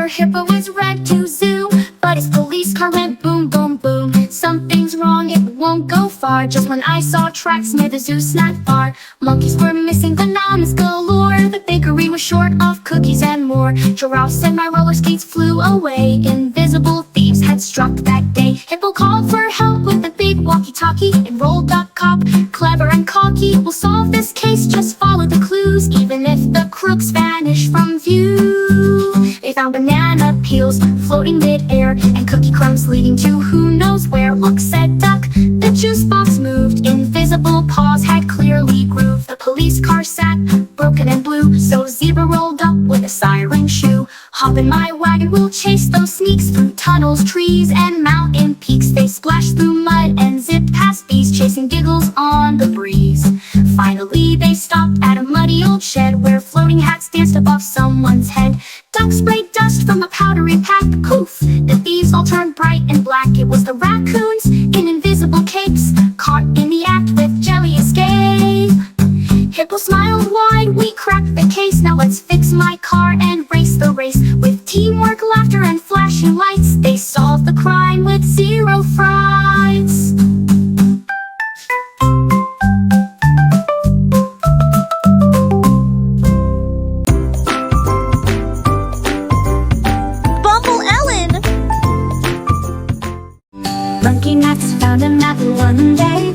Officer Hippo was ready to zoom, but his police car went boom, boom, boom. Something's wrong, it won't go far. Just when I saw tracks near the zoo snack bar, monkeys were missing, bananas galore. The bakery was short of cookies and more. Giraffes and my roller skates flew away. Invisible thieves had struck that day. Hippo called for help with a big walkie-talkie. Enrolled a cop, clever and cocky. We'll solve this case, just follow the clues. Even if the crooks vanish from view. They found banana peels floating mid-air, and cookie crumbs leading to who knows where. Look, said Duck, the juice box moved. Invisible paws had clearly grooved. The police car sat, broken and blue. So Zebra rolled up with a siren shoe. Hop in my wagon, we'll chase those sneaks through tunnels, trees, and mountain peaks. They splash through mud and zip past bees, chasing giggles on the breeze. Finally they stopped at a muddy old shed, where floating hats danced above someone's head. Duck sprayed dust from a powdery pack, poof! The thieves all turned bright and black. It was the raccoons in invisible capes, caught in the act with jelly escape. Hippo smiled wide, we cracked the case. Now let's fix my car and race the race. With teamwork, laughter, and flashing lights, they solved the crime with zero frights. Monkey Max found a map one day.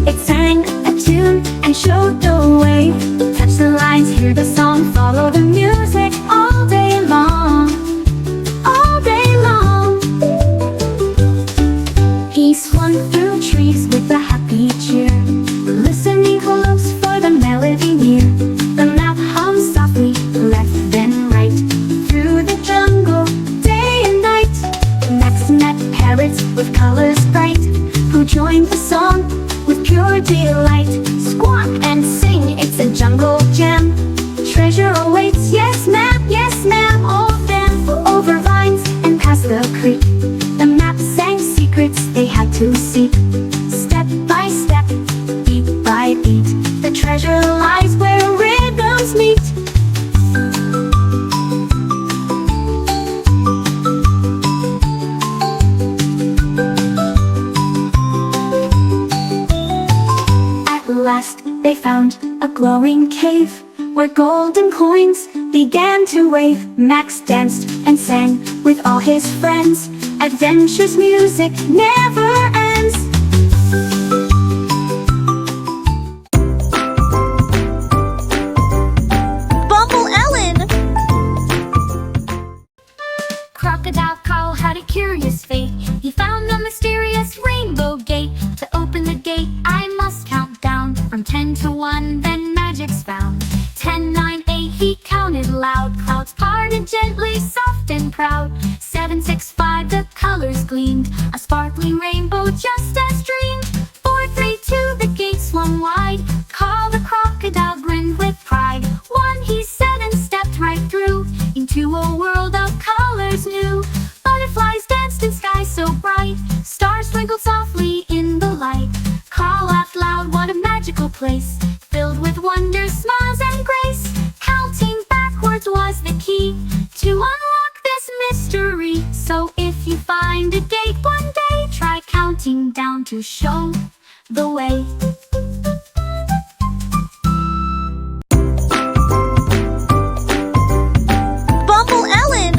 It sang a tune and showed the way. Touch the lines, hear the song, follow the music all day long. All day long. He swung through trees with a happy cheer, listening close for the melody near. The map hums softly, left then right, through the jungle, day and night. Max met parrots with colors bright, who joined the song with pure delight. Squawk and sing, it's a jungle gem. Treasure awaits, yes ma'am. All of them flew over vines and past the creek. The map sang secrets they had to seek. Step by step, beat by beat, the treasure lies where rhythms meet. Last they found a glowing cave, where golden coins began to wave. Max danced and sang with all his friends. Adventure's music never ends. Bumble Ellen! Crocodile Carl had a curious fate. He found a mysterious rainbow gate. To open the gate I must count down from 10 to 1, then magic's found. 10, 9, 8, he counted loud. Clouds parted gently, soft and proud. 7, 6, 5, the colors gleamed, a sparkling rainbow just as dreamed. 4, 3, 2, the gate swung wide. Carl the crocodile grinned with pride. 1, he said, and stepped right through into a world of colors new. Butterflies danced in skies so bright, stars sprinkled softly in the light. Carl laughed loud, what a magical place, filled with wonder, smiles, and grace. Counting backwards was the key to unlock this mystery. So if you find a gate one day, try counting down to show the way. Bumble Ellen!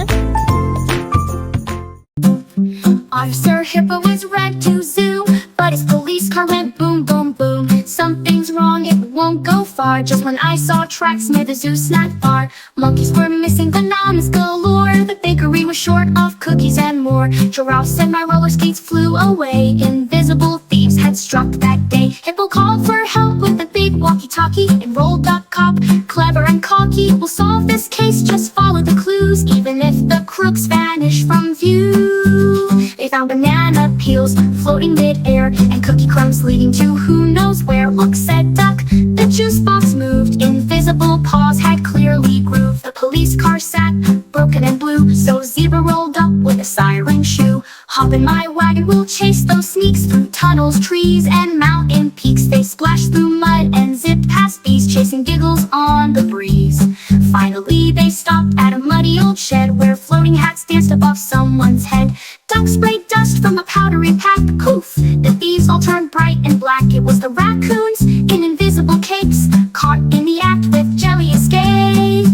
Officer Hippo was ready to zoom, but his police car went boom, boom, boom. Something's wrong, it won't go far. Just when I saw tracks near the zoo snack bar, monkeys were missing, bananas galore. The bakery was short of cookies and more. Giraffes and my roller skates flew away. Invisible thieves had struck that day. Hippo called for help with a big walkie-talkie. Enrolled a cop, clever and cocky. We'll solve this case, just follow the clues. Even if the crooks vanish from view. They found banana peels floating mid-air, and cookie crumbs leading to who knows where. Look, said Duck, the juice box moved. Invisible paws had clearly grooved. The police car sat, broken and blue. So Zebra rolled up with a siren shoe. Hop in my wagon, we'll chase those sneaks through tunnels, trees, and mountain peaks. They splash through mud and zip past bees, chasing giggles on the breeze. Finally they stopped at a muddy old shed, where floating hats It was the raccoons in invisible capes, caught in the act with jelly escape.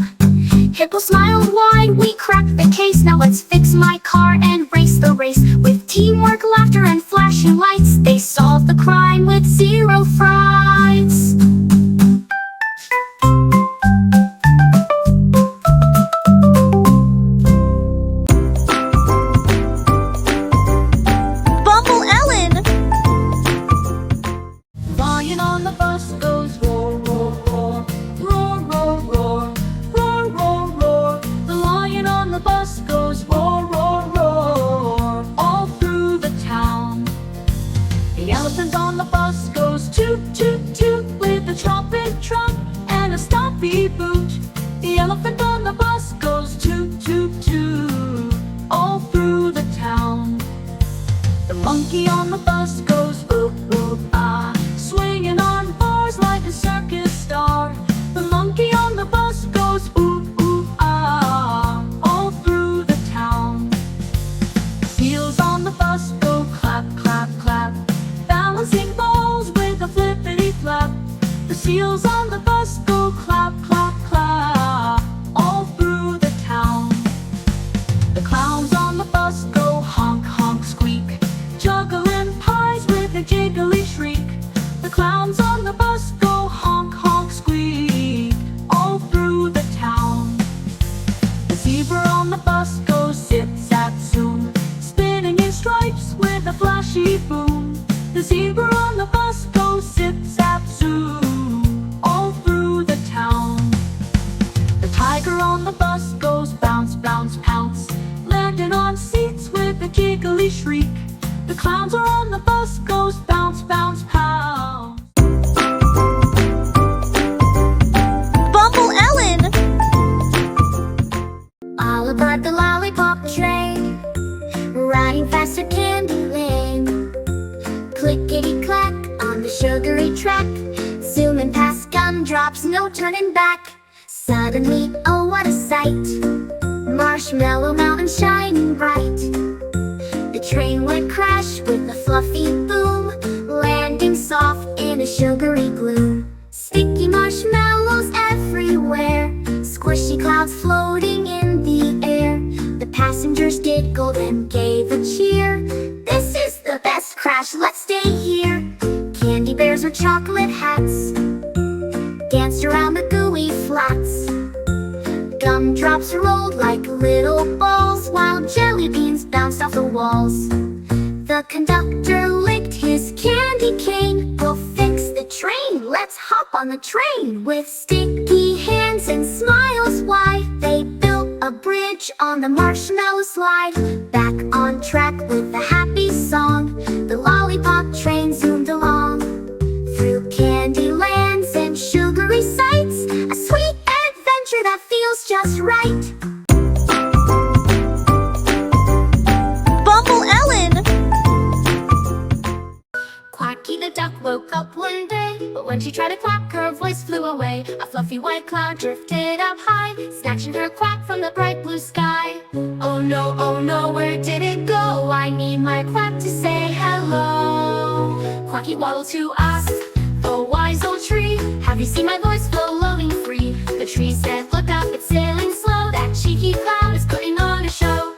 Hippo smiled wide, we cracked the case. Now let's fix my car and race the race. With teamwork, laughter, and flashing lights, they solved the crime with zero frights. Bumble Ellen! Lion on the bus goes roar, roar, roar, roar, roar, roar, roar, roar, roar. The lion on the bus goes roar, roar, roar, all through the town. The elephant on the bus goes toot, toot, toot, with a trumpet trunk and a stompy boot. The elephant on the bus goes toot, toot, toot, all through the town. The monkey on the bus goes oop, oop, ah, swinging on bars like a circus star. The monkey on the bus goes oop, oop, ah, all through the town. The seals on the bus go clap, clap, clap, balancing balls with a flippity flap. The seals on the bus go clap, clap, clap, all through the town. The clowns on the bus go honk, honk, squeak, juggling pies with a jiggly shriek. The clowns on the bus go honk, honk, squeak, all through the town. The zebra on the bus goes zip, zap, zoom, spinning in stripes with a flashy boom. The zebra on the bus goes zip, zap, zoom, all through the town. The tiger on the bus goes bounce, bounce, pounce, landing on seats with a giggly shriek. The clowns are on the bus goes bounce, bounce, pounce. Bumble Ellen! All aboard the lollipop train, riding faster Candy Lane. Clickety-clack on the sugary track, zooming past gumdrops, no turning back. Suddenly, oh what a sight, Marshmallow Mountain shining bright. The train would crash with a fluffy boom, landing soft in a sugary gloom. Sticky marshmallows everywhere, squishy clouds floating in the air. The passengers giggled and gave a cheer. This is the best crash, let's stay here. Candy bears with chocolate hats danced around the gooey flats. Gumdrops rolled like little balls, while jelly beans bounced off the walls. The conductor licked his candy cane. We'll fix the train, let's hop on the train. With sticky hands and smiles wide, they built a bridge on the marshmallow slide. Back on track with a happy song, the lollipop train zoomed along. Through candy lands and sugary sights, a sweet adventure that feels just right. Bumble Ellen! Quacky the duck woke up one day, but when she tried to quack, her voice flew away. A fluffy white cloud drifted up high, snatching her quack from the bright blue sky. Oh no, where did it go? I need my quack to say hello. Quacky waddled to ask the wise old tree, have you seen my voice floating free? The tree said, look up, it's sailing slow. That cheeky cloud is putting on a show.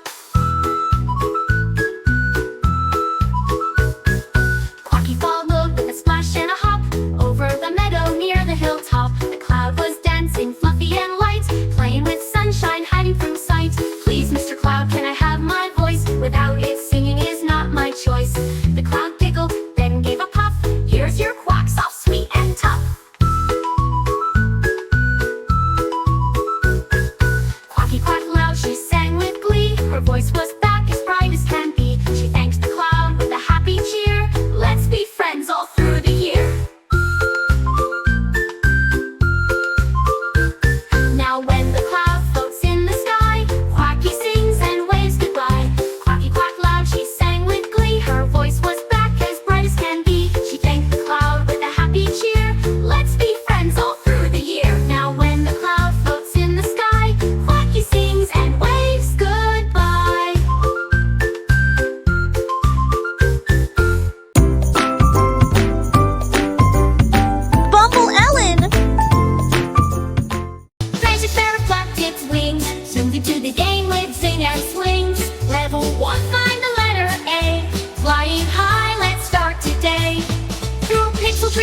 Quacky followed with a splash and a hop over the meadow near the hilltop. The cloud was dancing, fluffy and light, playing with sunshine, hiding from sight. Please, Mr. Cloud, can I have my voice? Without it, singing is not my choice. The cloud giggled, then gave a puff. Here's your quack.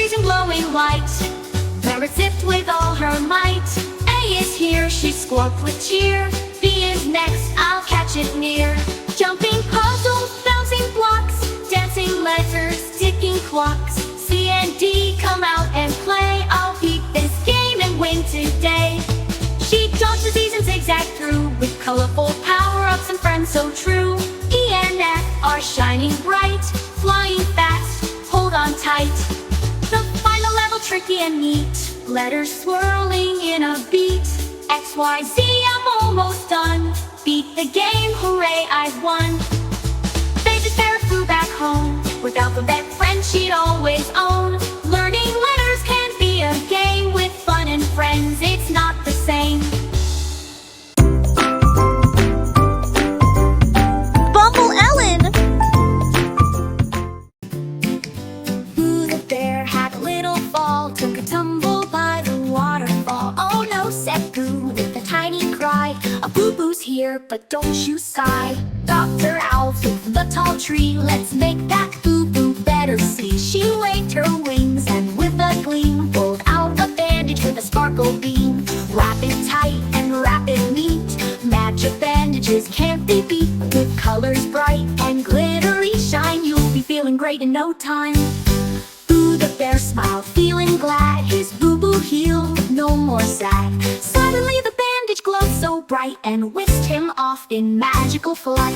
blazing glowing light. Mary zipped with all her might. A is here, she squawked with cheer. B is next, I'll catch it near. Jumping puzzles, bouncing blocks, dancing letters, ticking clocks. C and D, come out and play. I'll beat this game and win today. She dodged the seas and zigzagged through, with colorful power-ups and friends so true. E and F are shining bright, flying fast, hold on tight. The final level tricky and neat, letters swirling in a beat. X, Y, Z, I'm almost done. Beat the game, hooray, I've won. They just Sarah flew back home, with alphabet friends she'd always own. Learning letters can be a game, with fun and friends it's not the same. Bumble Ellen. Boo the bear had a little fall, took a tumble by the waterfall. Oh no, said Boo with a tiny cry, a boo-boo's here, but don't you sigh. Dr. Owl flew the tall tree, let's make that boo-boo better see. She waved her wings and with a gleam pulled out a bandage with a sparkle beam. Wrap it tight and wrap it neat, magic bandages can't be beat. With colors bright and glittery shine, you'll be feeling great in no time. Boo the bear smiled, feeling glad, his boo-boo healed, no more sad. Suddenly the bandage glowed so bright and whisked him off in magical flight.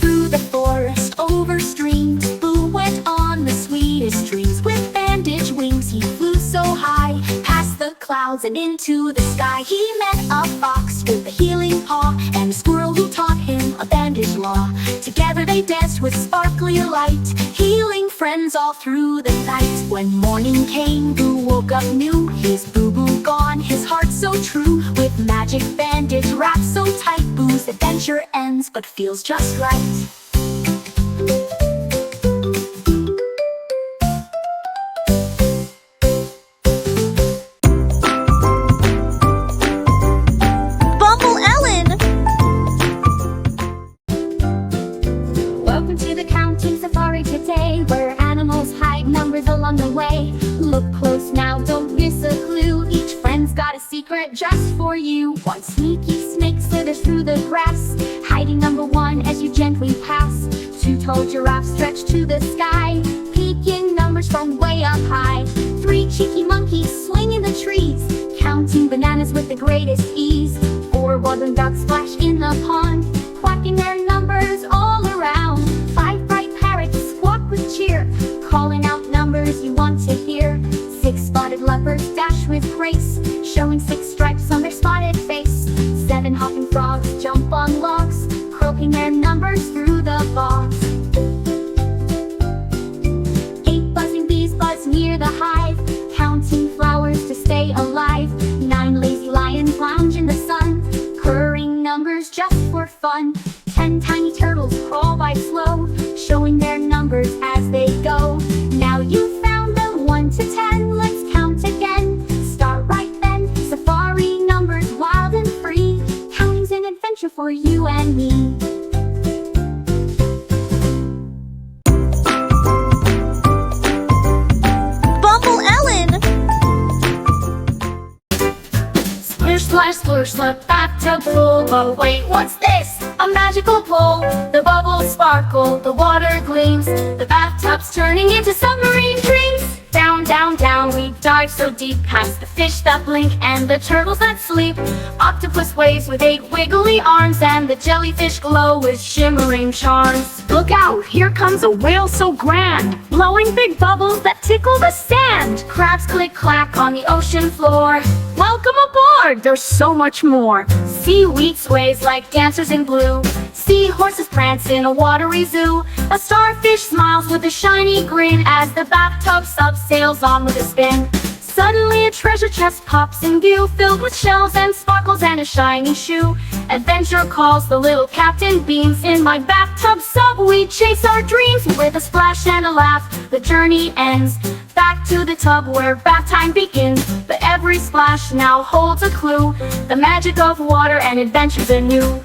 Through the forest, over streams, Boo went on the sweetest dreams. With bandage wings he flew so high, past the clouds and into the sky. He met a fox with a healing paw, and a squirrel who taught him a bandage law. Together they danced with sparkly light, healing friends all through the night. When morning came, Boo woke up new, his boo-boo gone, his heart so true. With magic bandage wrapped so tight, Boo's adventure ends but feels just right. Bumble Ellen. Welcome to the counting safari today, where animals hide numbers along the way. Look close now, don't miss a clue. Each friend's got a secret just for you. One sneaky snake slithers through the grass, hiding number one as you gently pass. Two tall giraffes stretch to the sky, peeking numbers from way up high. Three cheeky monkeys swing in the trees, counting bananas with the greatest ease. Four woodland ducks splash in the pond, quacking their numbers all around. Five bright parrots squawk with cheer, calling out numbers you want to hear. Six spotted leopards dash with grace, showing six stripes on their spotted face. Seven hopping frogs jump on logs, croaking their numbers through the bogs. Eight buzzing bees buzz near the hive, counting flowers to stay alive. Nine lazy lions lounge in the sun, purring numbers just for fun. 10 tiny turtles crawl by slow, showing their numbers as they go. Now you've found the 1 to 10, let's count again. Start right then, safari numbers wild and free. Counting's an adventure for you and me. Bumble Ellen. Splish, splash, sploosh, the bathtub full. But wait, what's this? A magical pool. The bubbles sparkle, the water gleams, the bathtub's turning into submarine dreams. Down, down, down, we dive so deep, past the fish that blink and the turtles that sleep. Octopus waves with 8 wiggly arms, and the jellyfish glow with shimmering charms. Look out, here comes a whale so grand, blowing big bubbles that tickle the sand. Crabs click clack on the ocean floor. Welcome aboard, there's so much more. Seaweed sways like dancers in blue, seahorses prance in a watery zoo. A starfish smiles with a shiny grin as the bathtub subsails on with a spin. Suddenly a treasure chest pops in view, filled with shells and sparkles and a shiny shoe. Adventure calls, the little captain beams. In my bathtub sub we chase our dreams. With a splash and a laugh, the journey ends. Back to the tub where bath time begins. But every splash now holds a clue, the magic of water and adventures anew.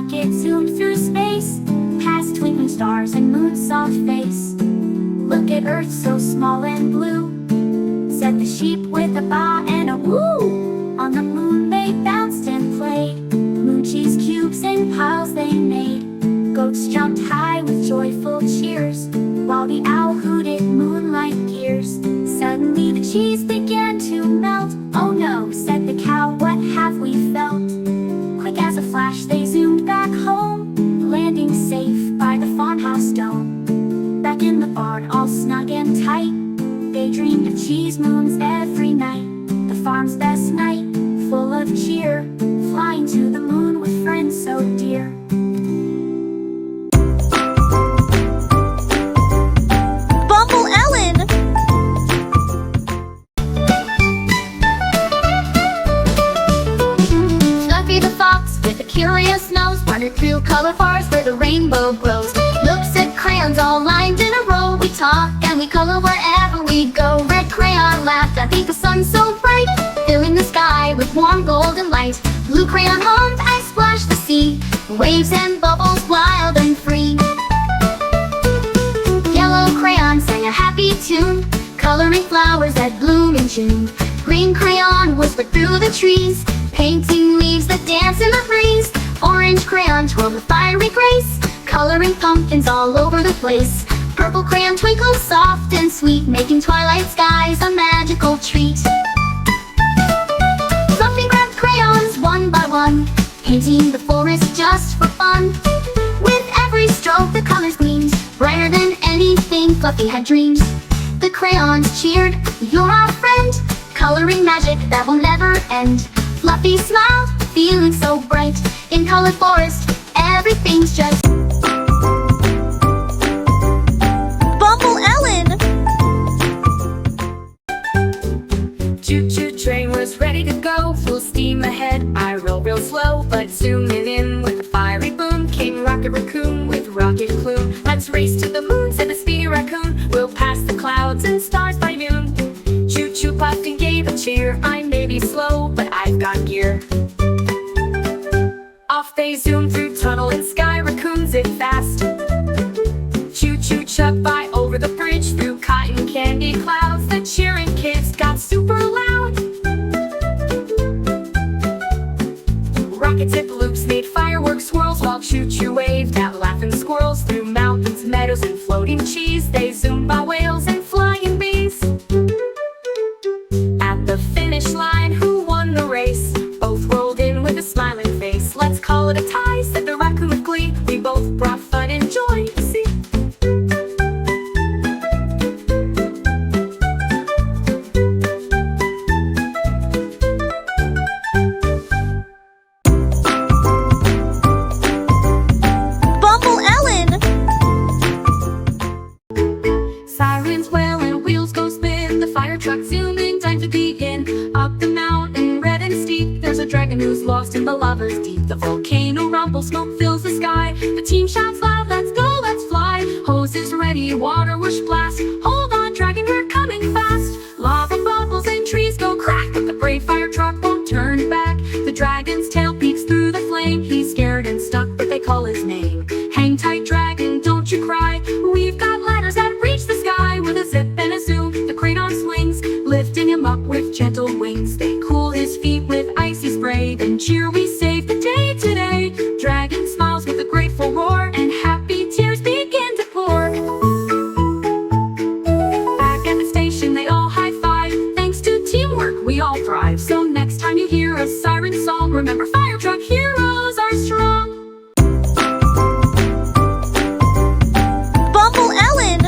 rocket zoomed through space, past twinkling stars and moon's soft face. Look at Earth so small and blue, said the sheep with a baa and a woo. On the moon they bounced and played, moon cheese cubes and piles they made. Goats jumped high with joyful cheers, while the owl hooted moonlight gears. Suddenly the cheese began to melt. Oh no, said the cow, what have we felt? Quick as a flash they zoomed back home, landing safe by the farmhouse dome. Back in the barn all snug and tight, they dreamed of cheese moons every night. The farm's best night, full of cheer, flying to the moon with friends so dear. Bumble Ellen. Fluffy the fox with a curious nose wandered through color forests where the rainbow grows. Looks at crayons all lined in a row. We talk and we color wherever we go. Red crayon laughed, I think the sun's so bright, filling the sky with warm golden light. Blue crayon hummed, I splashed the sea, waves and bubbles wild and free. Yellow crayon sang a happy tune, coloring flowers that bloom in June. Green crayon whispered through the trees, painting leaves that dance in the breeze. Orange crayon twirled with fiery grace, coloring pumpkins all over the place. Purple crayon twinkled soft and sweet, making twilight skies a magical treat. Fluffy grabbed crayons one by one, painting the forest just for fun. With every stroke the colors gleamed, brighter than anything Fluffy had dreamed. The crayons cheered, you're our friend, coloring magic that will never end. Fluffy smiled, feeling so bright, in colored forest, everything's just Bumble Ellen. Choo-choo train was ready to go, full steam ahead. I roll real slow, but zooming in with a fiery boom came Rocket Raccoon with rocket plume. Let's race to the moon, said the speedy raccoon. We'll pass the clouds and stars by noon. Choo-choo puffed and gave a cheer. I may be slow, but I've got gear. Off they zoom through tunnel and sky, raccoons it fast. Choo-choo chugged by over the bridge, through cotton candy clouds. The cheering kids got super loud. Rocket tip loops made fireworks swirls, while choo-choo waved at laughing squirrels. Through mountains, meadows, and floating cheese, they zoomed by whales and flying bees. At the finish line, who won the race? Both rolled in with a smiling face. Let's call it a tie, said the raccoon with glee. We both brought fun and joy, see? Bumble Ellen. Sirens wail and wheels go spin, the fire truck zooming, time to begin. Up the mountain, red and steep, there's a dragon who's lost in the lava's deep. The volcano rumble, smoke fills the sky. The team shouts loud, let's go, let's fly. Hoses ready, water whoosh blast. Hold on, dragon, we're coming fast. Lava bubbles and trees go crack, but the brave fire truck won't turn back. The dragon's tail peeks through the flame. He's scared and stuck, but they call his name. Hang tight, dragon, don't you cry. We've got ladders that reach the sky. With a zip and a zoom, the crayon swings, lifting him up with gentle wings. They cool his feet with icy spray, then cheer, we save the day today. Dragon smiles with a grateful roar, and happy tears begin to pour. Back at the station they all high-five. Thanks to teamwork we all thrive. So next time you hear a siren song, remember fire truck heroes are strong. Bumble Ellen.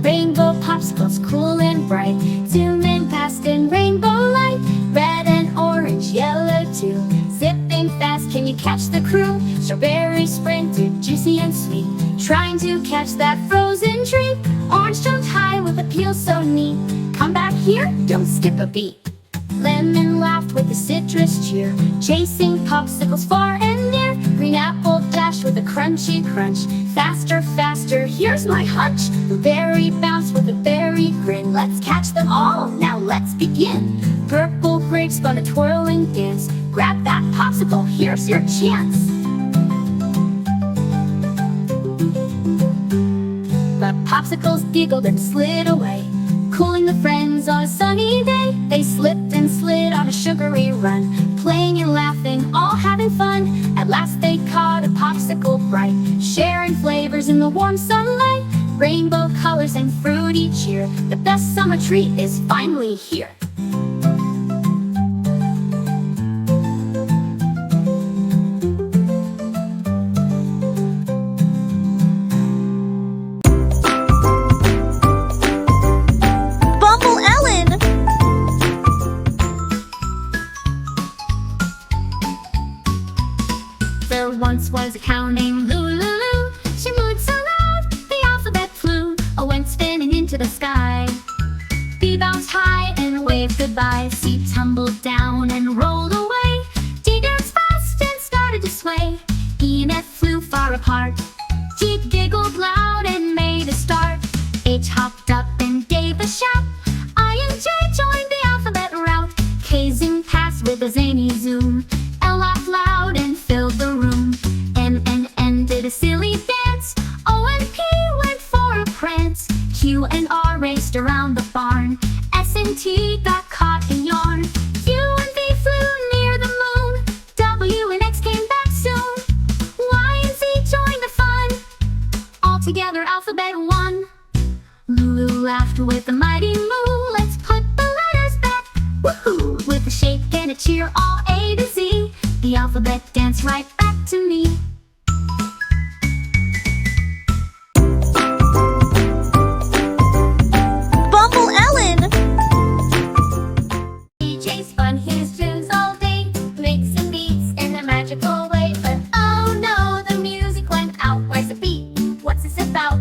rainbow popsicles, cool and bright, zooming past in rainbow light. Red and orange, yellow too, zipping fast, can you catch the crew? Strawberry sprinted, juicy and sweet, trying to catch that frozen treat. Orange jumped high with a peel so neat, come back here, don't skip a beat. Lemon laughed with a citrus cheer, chasing popsicles far and near. Green apple dashed with a crunchy crunch, faster, faster, here's my hunch. Blueberry bounced with a berry grin, let's catch them all, now let's begin. Purple grape spun a twirling dance, grab that pop popsicle, here's your chance. The popsicles giggled and slid away, cooling the friends on a sunny day. They slipped and slid on a sugary run, playing and laughing, all having fun. At last they caught a popsicle bright, sharing flavors in the warm sunlight. Rainbow colors and fruity cheer, the best summer treat is finally here. Bumble Ellen. There once was a cow named Lulu. She mooed so loud, the alphabet flew, went spinning into the sky. B bounced high and waved goodbye. C tumbled down and rolled away. D danced fast and started to sway. E and F flew far apart. G giggled loud and made a start. H hopped up and gave a shout. I and J joined the alphabet route. K zoomed past with a zany zoom. L laughed loud and filled the room. M and N did a silly dance. O and P went for a prance. Q and R raced around the barn. S and T got caught in yarn. U and V flew near the moon. W and X came back soon. Y and Z joined the fun. All together alphabet one. Lulu laughed with a mighty moo. Let's put the letters back. Woohoo! With a shake and a cheer, all A to Z. The alphabet danced right back to me. Bumble Ellen. DJ spun his tunes all day, mixing beats in a magical way. But oh no, the music went out. Where's the beat? What's this about?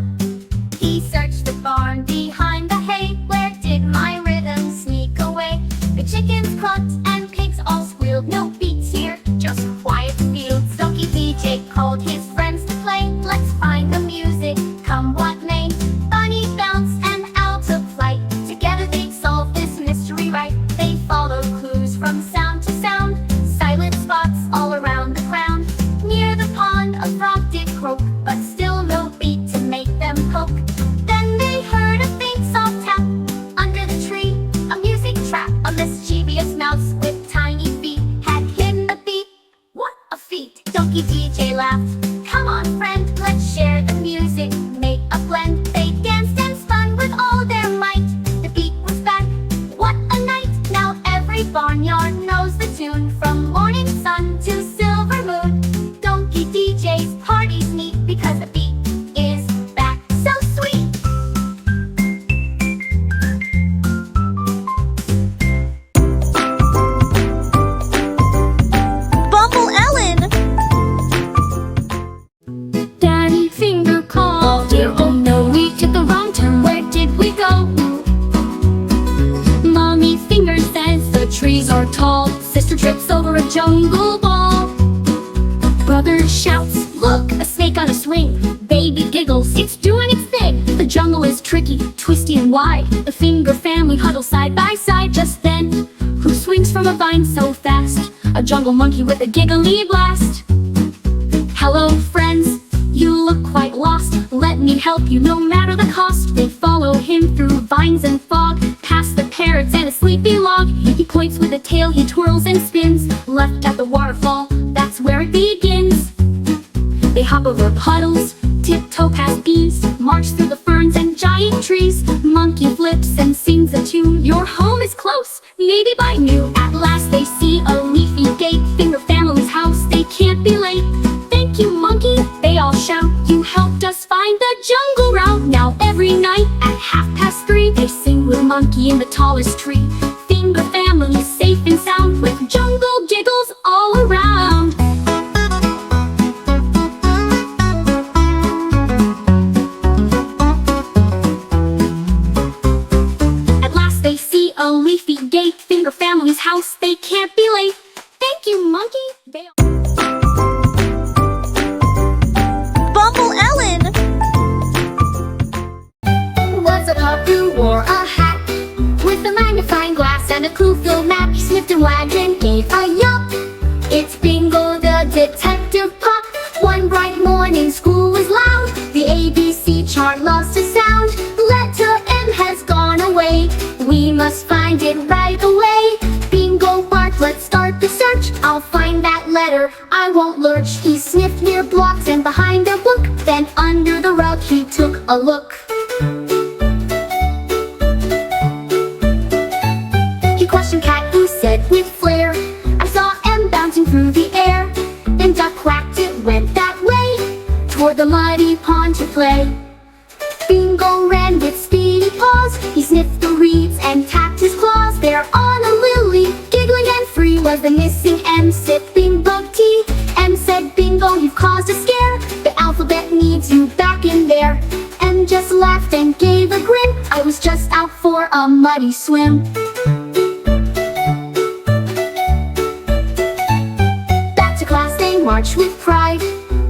He searched the barn behind the hay. Where did my rhythm sneak away? The chickens clucked and pigs all squealed. No beats here, just quiet fields. Donkey DJ called his friends to play. Let's find the music, come what may. Bunny bounced and owl took flight. Together they'd solve this mystery right. They followed clues from sound to sound. Silent spots all around the ground. Near the pond a frog did croak, but still no beat to make them poke. Then they heard a faint soft tap. Under the tree, a music trap. A mischievous mouse with tiny feet had hidden the beat. What a feat! Donkey DJ laughed. Come on friend, let's share the music, make a blend. They danced and spun with all their might. The beat was back. What a night! Now every barnyard knows the tune. From morning sun to silver moon. Donkey DJ's party's neat because the beat is back. So sweet! Bumble Ellen. Daddy finger called. Oh no, we took the wrong turn. Where did we go? Mommy finger says the trees are tall. Sister trips over a jungle ball. Brother shouts, look, a snake on a swing. Baby giggles, it's doing its thing. The jungle is tricky, twisty and wide. The finger family huddle side by side. Just then, who swings from a vine so fast? A jungle monkey with a giggly blast. Hello friends, you look quite lost. Let me help you no matter the cost. They follow him through vines and fog, past the parrots and a sleepy log. He points with a tail, he twirls and spins. Left at the waterfall, that's where it begins. They hop over puddles, tiptoe past bees, march through the ferns and giant trees. Monkey flips and sings a tune. Your home is close, maybe by noon. At last they see a leafy gate. Finger family's house, they can't be late. Thank you, monkey, they all shout. You helped us find the jungle route. Now every night at 3:30, they sing with monkey in the tallest tree. Finger family safe and sound, with jungle giggles all around. At last they see a leafy gate. Finger family's house, they can't be late. Thank you, monkey, they all... Bumble Ellen. Was a pup who wore a hat with a magnifying glass and a clue-filled map. He sniffed and wagged and gave a yup. It's bingo. Detective Puck. One bright morning, school was loud. The ABC chart lost a sound. Letter M has gone away. We must find it right away. Bingo bark, let's start the search. I'll find that letter, I won't lurch. He sniffed near blocks and behind a book. Then under the rug he took a look. He questioned Cat, who said with flair, I saw M bouncing through the air. Then Duck quacked, it went that way, toward the muddy pond to play. Bingo ran with speedy paws. He sniffed the reeds and tapped his claws. There on a lily, giggling and free, was the missing M, sipping bug tea. M said, Bingo, you've caused a scare. The alphabet needs you back in there. M just laughed and gave a grin. I was just out for a muddy swim. Back to class they marched with pride.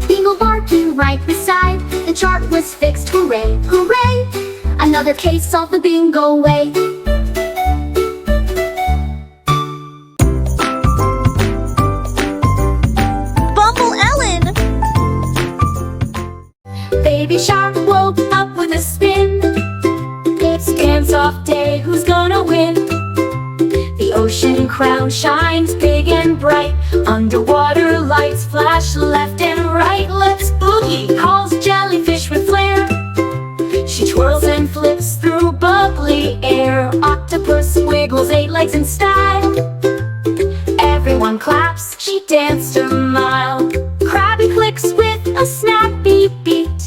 Bingo barking right beside. The chart was fixed, hooray, hooray! Another case solved the bingo way. Bumble Ellen. Baby shark woke up with a spin. It's dance off day, who's gonna win? The ocean crown shines big and bright. Underwater lights flash left and right. Let's boogie, calls jellyfish with flair. She twirls and flips through bubbly air. Octopus wiggles 8 legs in style. Everyone claps, she danced a mile. Krabby clicks with a snappy beat,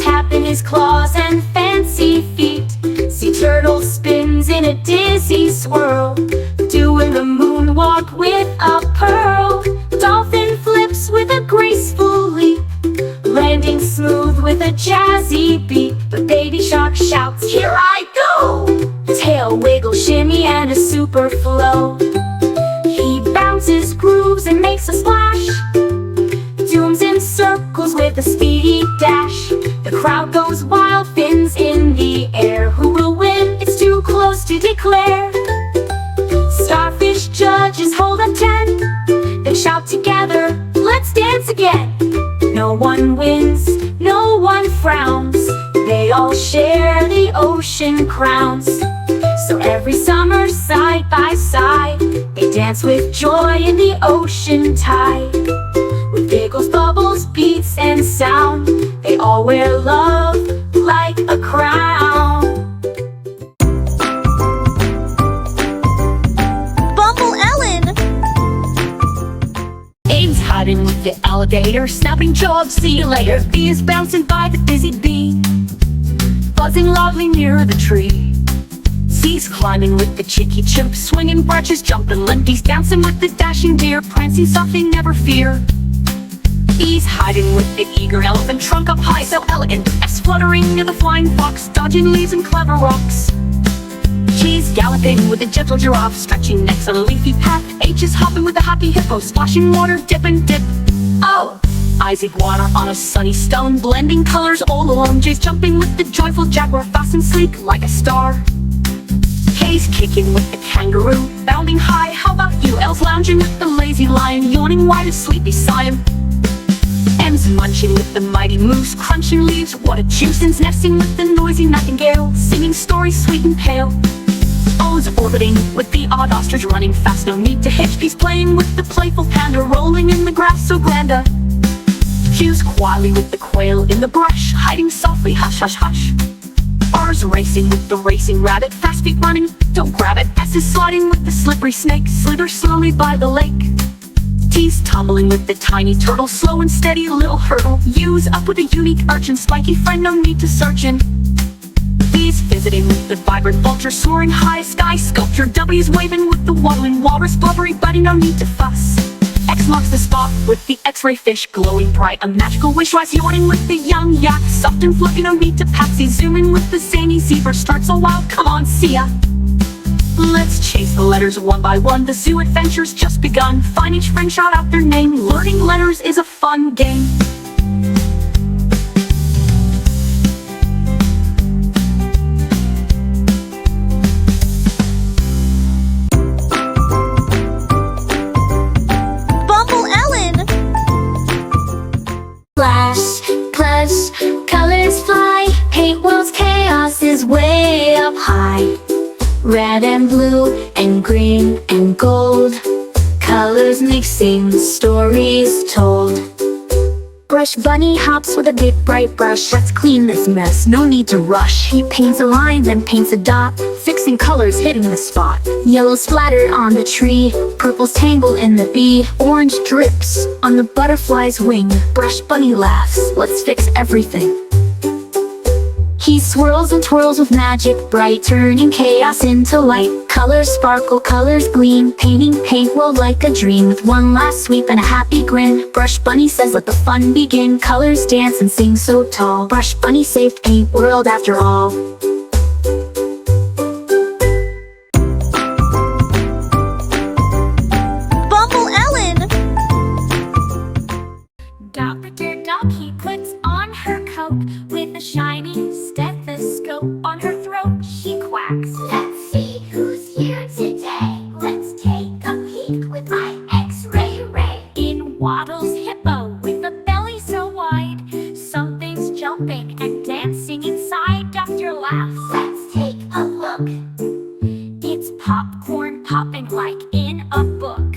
tapping his claws and fancy feet. Sea turtle spins in a dizzy swirl, doing the moonwalk with a pearl. Dolphin flips with a graceful leap, landing smooth with a jazzy beat. But baby shark shouts, here I go! Tail wiggle, shimmy, and a super flow. He bounces, grooves, and makes a splash, zooms in circles with a speedy dash. The crowd goes wild, fins in the air. Who will win? It's too close to declare. Starfish judges hold a 10, then shout together, let's dance again. No one wins, no one frowns. They all share the ocean crowns. So every summer, side by side, they dance with joy in the ocean tide. With giggles, bubbles, beats, and sound, they all wear love like a crown. Bumble Ellen. Abe's hiding with the alligator, snapping jobs, see you later. Bee is bouncing by the busy bee, buzzing loudly near the tree. C's climbing with the cheeky chimp, swinging branches, jumping limpies, dancing with the dashing deer, prancing softly, never fear. E's hiding with the eager elephant, trunk up high, so elegant. F's fluttering near the flying fox, dodging leaves and clever rocks. G's galloping with the gentle giraffe, stretching necks on a leafy path. H is hopping with the happy hippo, splashing water, dip and dip. Oh! I's iguana on a sunny stone, blending colors all alone. J's jumping with the joyful jaguar, fast and sleek like a star. K's kicking with the kangaroo, bounding high, how about you? L's lounging with the lazy lion, yawning wide as sleepy Siam. M's munching with the mighty moose, crunching leaves, what a juice. And's nesting with the noisy nightingale, singing stories sweet and pale. O's orbiting with the odd ostrich, running fast, no need to hitch. P's playing with the playful panda, rolling in the grass so granda. Q's quietly with the quail in the brush, hiding softly, hush hush hush. R's racing with the racing rabbit, fast feet running, don't grab it. S is sliding with the slippery snake, slither slowly by the lake. T's tumbling with the tiny turtle, slow and steady, little hurdle. U's up with a unique urchin, spiky friend, no need to search in. V's visiting with the vibrant vulture, soaring high, sky sculpture. W's waving with the waddling walrus, blubbery buddy, no need to fuss. X marks the spot with the X-ray fish, glowing bright, a magical wish-wise, yawning with the young yak, soft and fluffy, no need to patsy. Zooming with the zany zebra, starts a wild, come on, see ya. Let's chase the letters one by one, the zoo adventure's just begun. Find each friend, shout out their name, learning letters is a fun game. Bumble Ellen. sing, stories told. Brush Bunny hops with a big bright brush. Let's clean this mess, no need to rush. He paints a line, then paints a dot, fixing colors, hitting the spot. Yellow splattered on the tree, purple's tangled in the bee, orange drips on the butterfly's wing. Brush Bunny laughs, let's fix everything. He swirls and twirls with magic bright, turning chaos into light. Colors sparkle, colors gleam, painting paint world like a dream. With one last sweep and a happy grin, Brush Bunny says let the fun begin. Colors dance and sing so tall. Brush Bunny saved paint world after all. Bumble Ellen. Dr. Duck, he puts on her coat with a shiny stethoscope on her throat. She quacks. Let's see who's here today. Let's take a peek with my X-ray ray. In waddles Hippo with a belly so wide. Something's jumping and dancing inside. Doctor laughs. Let's take a look. It's popcorn popping like in a book.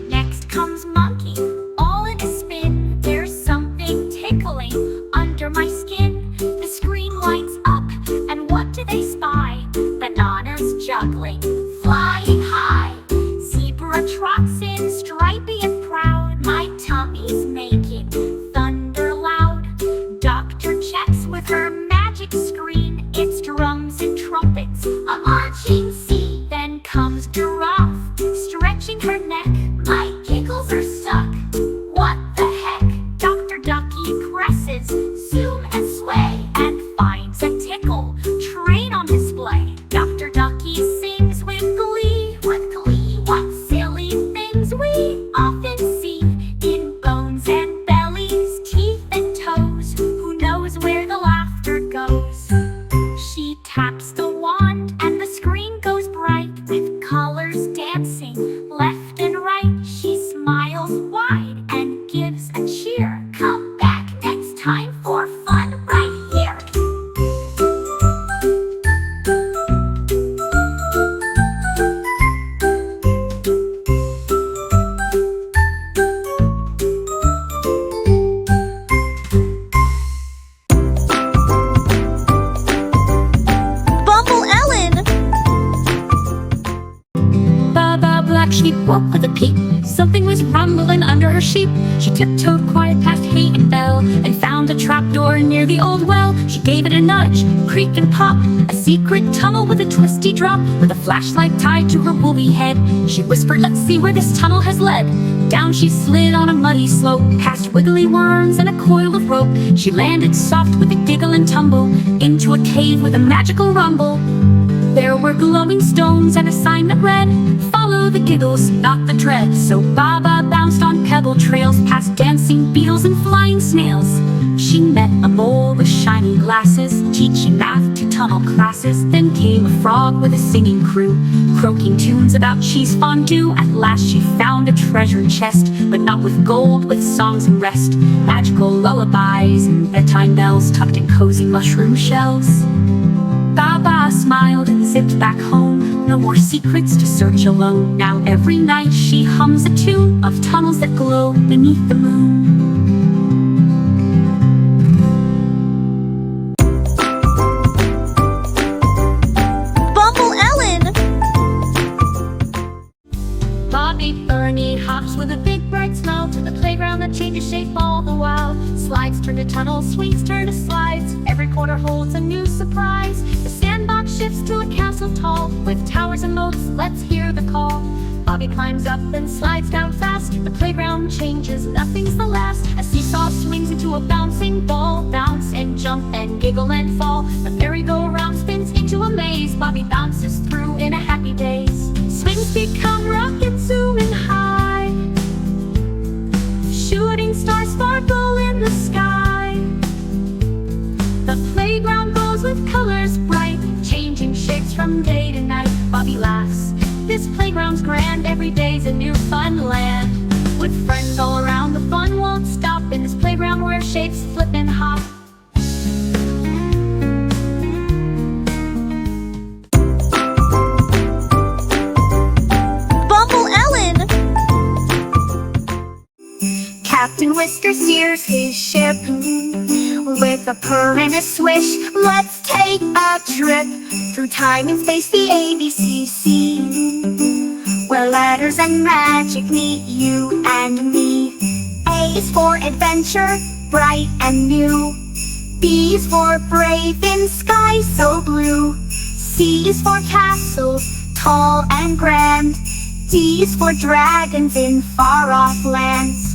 Next comes Monkey, all in a spin. There's something tickling under my skin. The screen lights up, and what do they spy? Bananas juggling, flying high. Zebra trots in, stripy and proud. My tummy's making thunder loud. Doctor checks with her magic screen. It's drums and trumpets, a marching scene. Then comes Giraffe, stretching her neck. My giggles are stuck. What the heck? Dr. Ducky presses, zoom and sway, and finds a tickle train on display. Dr. Ducky sings with glee. What silly things we often see in bones and bellies, teeth and toes. Who knows where the laughter goes? She taps the wand and the screen goes bright with colors dancing left and right. She smiles wide and gives a cheer. Come back next time for fun right here. Bumble Ellen. Baba Black Sheep woke with a peep. Something was rumbling under her sheep. She tiptoed quiet past hay and bell and found a trapdoor near the old well. She gave it a nudge, creak and pop. A secret tunnel with a twisty drop, with a flashlight tied to her woolly head. She whispered, let's see where this tunnel has led. Down she slid on a muddy slope, past wiggly worms and a coil of rope. She landed soft with a giggle and tumble into a cave with a magical rumble. There were glowing stones and a sign that read, follow the giggles, not the dread. So Baba bounced on pebble trails, past dancing beetles and flying snails. She met a mole with shiny glasses, teaching math to tunnel classes. Then came a frog with a singing crew, croaking tunes about cheese fondue. At last she found a treasure chest, but not with gold, with songs and rest. Magical lullabies and bedtime bells tucked in cozy mushroom shells. Baba smiled and zipped back home. No more secrets to search alone. Now every night she hums a tune of tunnels that glow beneath the moon. Bumble Ellen. Bobby Bernie hops with a big bright smile to the playground that changes shape all the while. Slides turn to tunnels, swings turn to slides. Every corner holds a new surprise. The sandbox shifts to a castle tall, with towers and moats. Let's hear the call. Bobby climbs up and slides down fast. The playground changes, nothing's the last. A seesaw swings into a bouncing ball. Bounce and jump and giggle and fall. The merry-go-round spins into a maze. Bobby bounces through in a happy daze. Swings become rockets zooming high. Shooting stars sparkle in the sky. The playground glows with colors bright, changing shapes from day to night. Bobby laughs. This playground's grand, every day's a new fun land. With friends all around, the fun won't stop in this playground where shapes flip and hop. Bumble Ellen. Captain Whisker steers his ship. With a purr and a swish, let's take a trip through time and space, the ABCC, where letters and magic meet you and me. A is for adventure, bright and new. B is for brave in sky so blue. C is for castles, tall and grand. D is for dragons in far-off lands.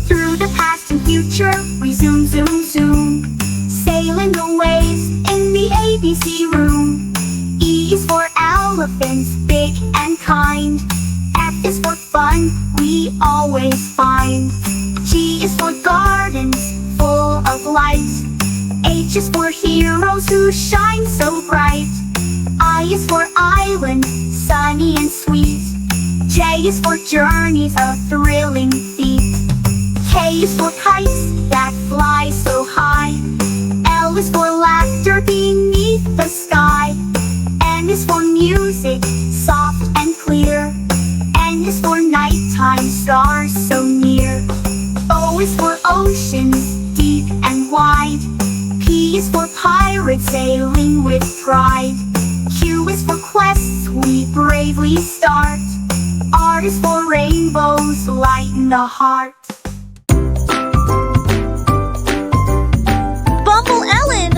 Through the past and future, we zoom, zoom, zoom, sailing the waves in the ABC room. E is for elephants, big and kind. F is for fun, we always find. G is for gardens, full of light. H is for heroes who shine so bright. I is for island, sunny and sweet. J is for journeys, a thrilling feat. K is for kites that fly so high. L is for laughter beneath the sky. N is for music, soft and clear. N is for nighttime, stars so near. O is for oceans, deep and wide. P is for pirates sailing with pride. Q is for quests we bravely start. R is for rainbows, lighten the heart. Bumble Ellen.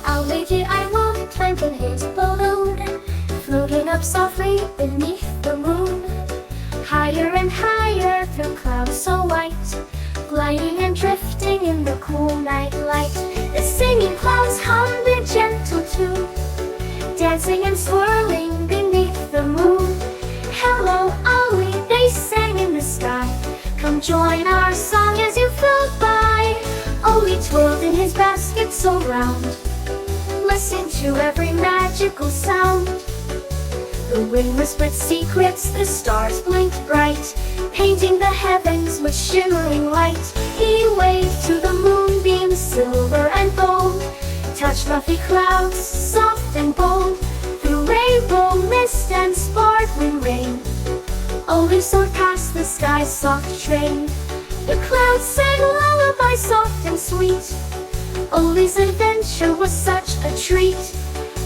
I'll make it, I won't climb in his balloon, floating up softly beneath the moon. Higher and higher through clouds so white, gliding and drifting in the cool night light. The singing clouds hum their gentle tune, dancing and swirling beneath the moon. Hello, Ollie, they sang in the sky. Come join our song as you float by. Ollie twirled in his basket so round, listen to every magical sound. The wind whispered secrets, the stars blinked bright, painting the heavens with shimmering light. He waved to the moonbeams, silver and gold, touched fluffy clouds, soft and bold, through rainbow mist and sparkling rain. Ollie soared past the sky's soft train. The clouds sang lullabies soft and sweet. Ollie's adventure was such a treat.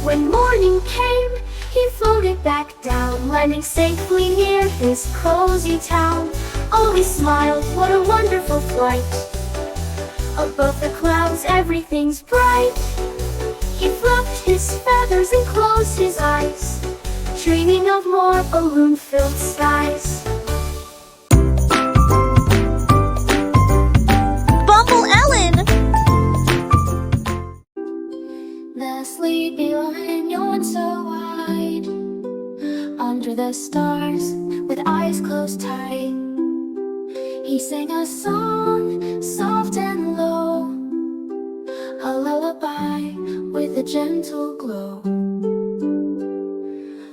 When morning came, he floated back down, landing safely near his cozy town. Ollie smiled, what a wonderful flight. Above the clouds everything's bright. He fluffed his feathers and closed his eyes, dreaming of more balloon-filled skies. Bumble Ellen. The sleepy lion yawned so wide, under the stars with eyes closed tight. He sang a song, soft and low, a lullaby with a gentle glow.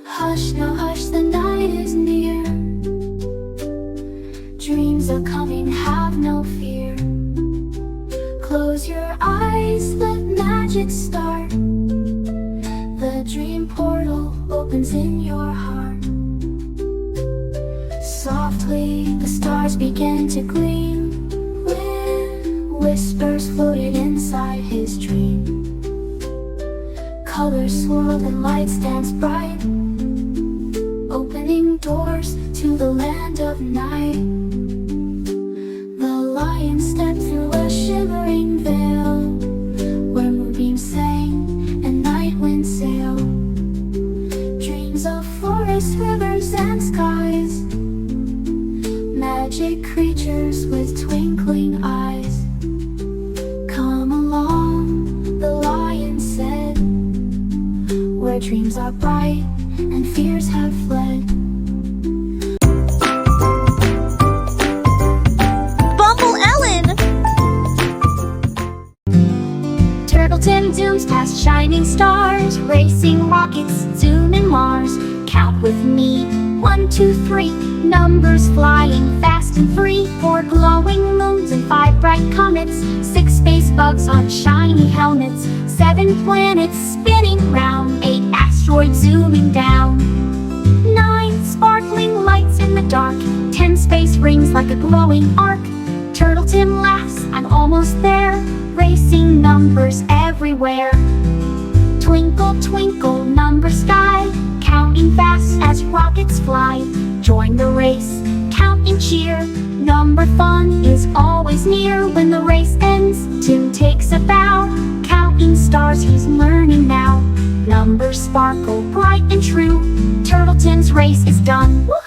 Hush, now hush, the night is near. Dreams are coming, have no fear. Close your eyes, let magic start. The dream portal opens in your heart. Softly, the stars began to gleam, when whispers floated inside his dream. Colors swirled and lights danced bright, opening doors to the land of night. The lion stepped through a shimmering veil, where moonbeams sang and night winds sailed. Dreams of forests, rivers, and skies, magic creatures with twinkling eyes. Come along, the lion said, where dreams are bright and fears have fled. Bumble Ellen. Turtleton zooms past shining stars, racing rockets, zooming Mars. Count with me, 1, 2, 3, numbers flying fast and free. 4 glowing moons and 5 bright comets, 6 space bugs on shiny helmets, 7 planets spinning round, 8 asteroids zooming down, 9 sparkling lights in the dark, 10 space like a glowing arc. Turtle Tim laughs, I'm almost there, racing numbers everywhere. Twinkle, twinkle, number sky, counting fast as rockets fly. Join the race, count and cheer, number fun is always near. When the race ends, Tim takes a bow, counting stars he's learning now. Numbers sparkle bright and true, Turtle Tim's race is done. Woo!